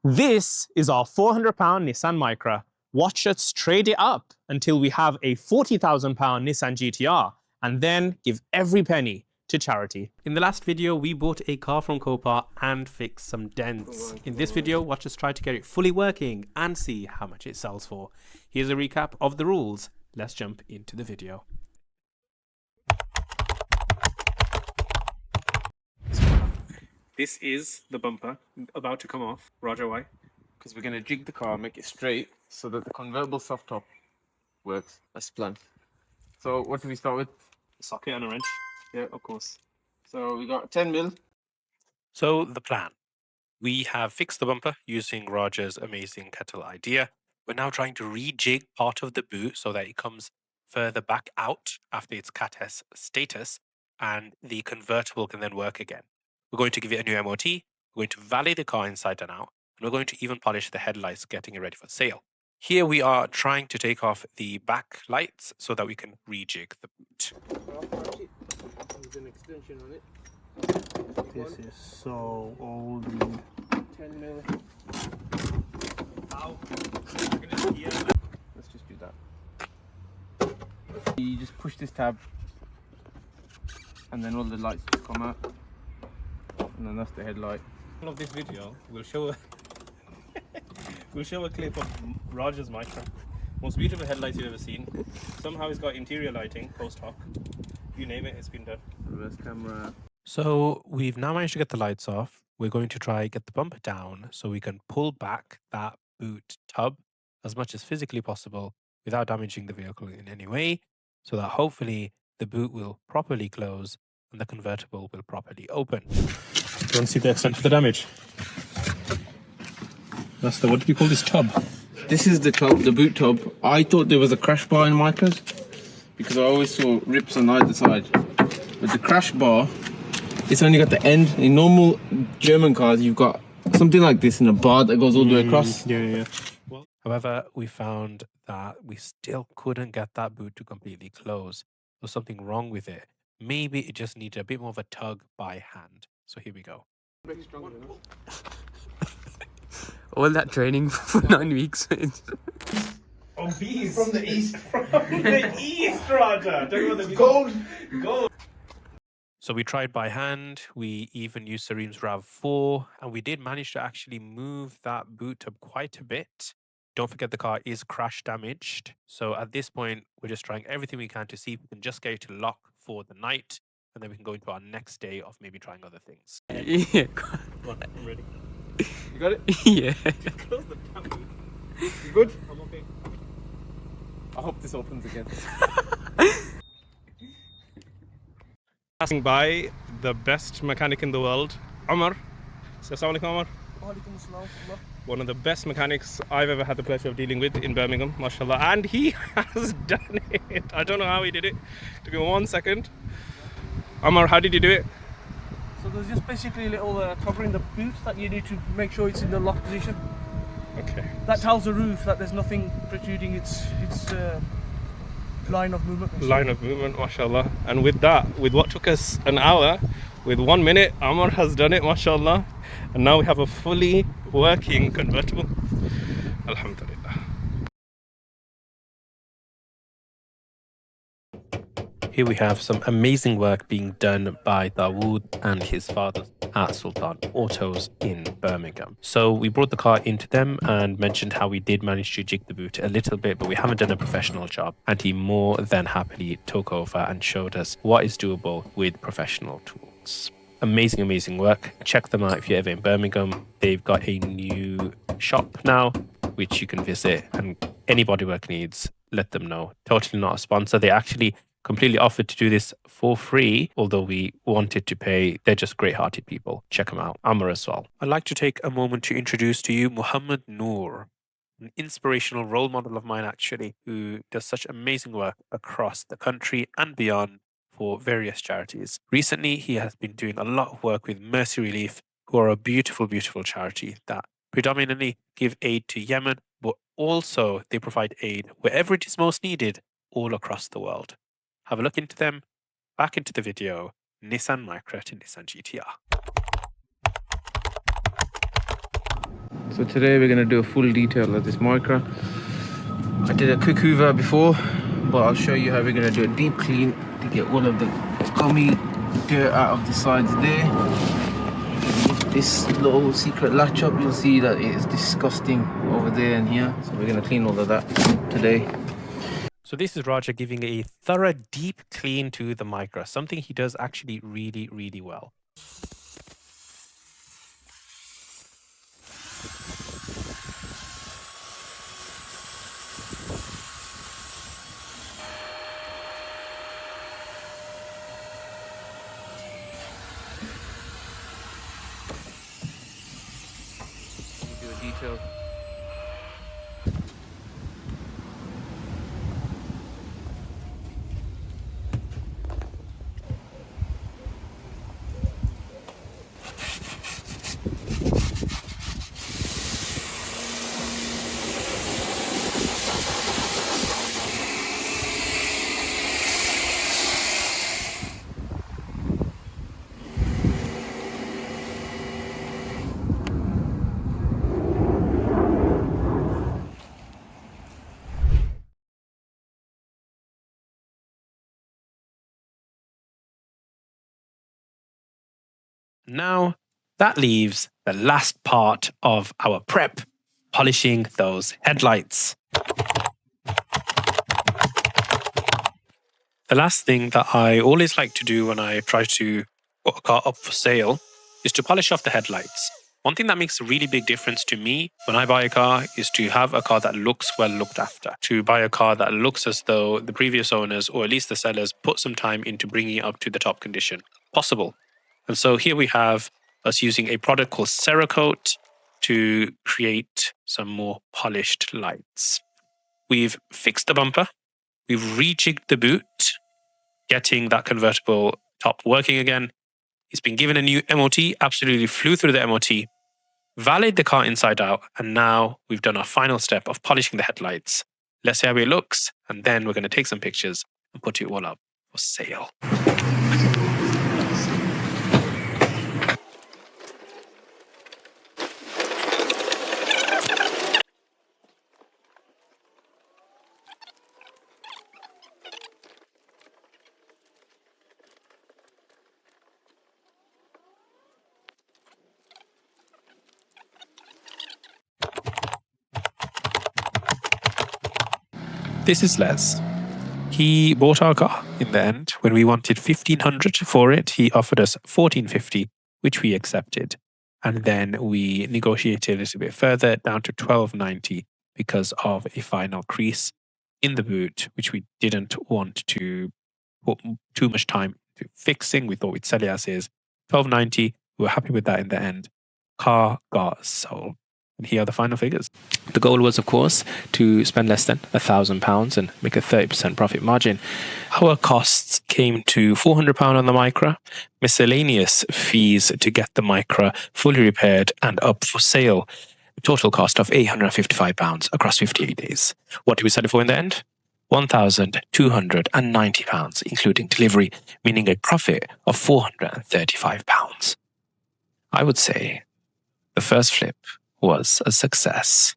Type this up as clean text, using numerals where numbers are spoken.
This is our £400 Nissan Micra. Watch us trade it up until we have a £40,000 Nissan GT-R and then give every penny to charity. In the last video, we bought a car from Copart and fixed some dents. In this video, watch us try to get it fully working and see how much it sells for. Here's a recap of the rules. Let's jump into the video. This is the bumper about to come off. Roger, why? Because we're going to jig the car, make it straight so that the convertible soft top works as planned. So what do we start with? A socket and a wrench. Yeah, of course. So we got 10 mil. So the plan. We have fixed the bumper using Roger's amazing kettle idea. We're now trying to rejig part of the boot so that it comes further back out after its Cat S status and the convertible can then work again. We're going to give it a new MOT, we're going to valet the car inside and out, and we're going to even polish the headlights, getting it ready for sale. Here we are trying to take off the back lights so that we can rejig the boot. There's an extension on it. This is so old. 10 mil. Ow. Let's just do that. You just push this tab and then all the lights just come out. And then that's the headlight. Of this video, we'll show a clip of Roger's Micra. Most beautiful headlights you've ever seen. Somehow it's got interior lighting, post hoc. You name it, it's been done. Reverse camera. So we've now managed to get the lights off. We're going to try get the bumper down so we can pull back that boot tub as much as physically possible without damaging the vehicle in any way, so that hopefully the boot will properly close and the convertible will properly open. Do you want to see the extent of the damage? That's the, what do you call this tub? This is the tub, the boot tub. I thought there was a crash bar in Micras because I always saw rips on either side. But the crash bar, it's only got the end. In normal German cars, you've got something like this in a bar that goes all the way across. Yeah. Well, however, we found that we still couldn't get that boot to completely close. There was something wrong with it. Maybe it just needed a bit more of a tug by hand. So here we go. All that training for 9 weeks. Oh, bees from the east. From the east, Roger. Gold. So we tried by hand. We even used Sareem's RAV4, and we did manage to actually move that boot up quite a bit. Don't forget the car is crash damaged. So at this point, we're just trying everything we can to see if we can just get it to lock for the night, and then we can go into our next day of maybe trying other things. Yeah. Come on, I'm ready. You got it? Yeah. Close the damn boot. You good? I'm okay. I hope this opens again. Passing by the best mechanic in the world, Omar. So, assalamu alaikum, Omar. One of the best mechanics I've ever had the pleasure of dealing with in Birmingham, mashallah. And he has done it. I don't know how he did it. Took me 1 second. Omar, how did you do it? So there's just basically a little cover in the boot that you need to make sure it's in the lock position. Okay. That tells the roof that there's nothing protruding its line of movement. Line of movement, mashallah. And with that, with what took us an hour, with 1 minute, Omar has done it, mashallah. And now we have a fully working convertible. Alhamdulillah. Here we have some amazing work being done by Dawood and his father at Sultan Autos in Birmingham. So we brought the car into them and mentioned how we did manage to jig the boot a little bit, but we haven't done a professional job. And he more than happily took over and showed us what is doable with professional tools. Amazing work. Check them out if you're ever in Birmingham. They've got a new shop now, which you can visit, and any bodywork needs, let them know. Totally not a sponsor. They actually completely offered to do this for free, although we wanted to pay. They're just great-hearted people. Check them out. Amr as well. I'd like to take a moment to introduce to you Muhammad Noor, an inspirational role model of mine actually, who does such amazing work across the country and beyond for various charities. Recently, he has been doing a lot of work with Mercy Relief, who are a beautiful charity that predominantly give aid to Yemen, but also they provide aid wherever it is most needed all across the world. Have a look into them. Back into the video, Nissan Micra to Nissan GT-R. So today we're going to do a full detail of this Micra. I did a quick hoover before, but I'll show you how we're going to do a deep clean to get all of the gummy dirt out of the sides there. Lift this little secret latch up, you'll see that it is disgusting over there and here. So we're going to clean all of that today. So this is Roger giving a thorough deep clean to the Micra, something he does actually really, really well. Do a detail. Now, that leaves the last part of our prep, polishing those headlights. The last thing that I always like to do when I try to put a car up for sale is to polish off the headlights. One thing that makes a really big difference to me when I buy a car is to have a car that looks well looked after. To buy a car that looks as though the previous owners, or at least the sellers, put some time into bringing it up to the top condition possible. And so here we have us using a product called Cerakote to create some more polished lights. We've fixed the bumper. We've rejigged the boot, getting that convertible top working again. It's been given a new MOT, absolutely flew through the MOT, valeted the car inside out, and now we've done our final step of polishing the headlights. Let's see how it looks, and then we're going to take some pictures and put it all up for sale. This is Les. He bought our car in the end. When we wanted $1,500 for it, he offered us $1,450, which we accepted. And then we negotiated a little bit further down to $1,290 because of a final crease in the boot, which we didn't want to put too much time into fixing. We thought we'd sell it as is. $1,290. We were happy with that in the end. Car got sold. And here are the final figures. The goal was, of course, to spend less than £1,000 and make a 30% profit margin. Our costs came to £400 on the Micra, miscellaneous fees to get the Micra fully repaired and up for sale. Total cost of £855 across 58 days. What did we sell it for in the end? £1,290, including delivery, meaning a profit of £435. I would say the first flip was a success.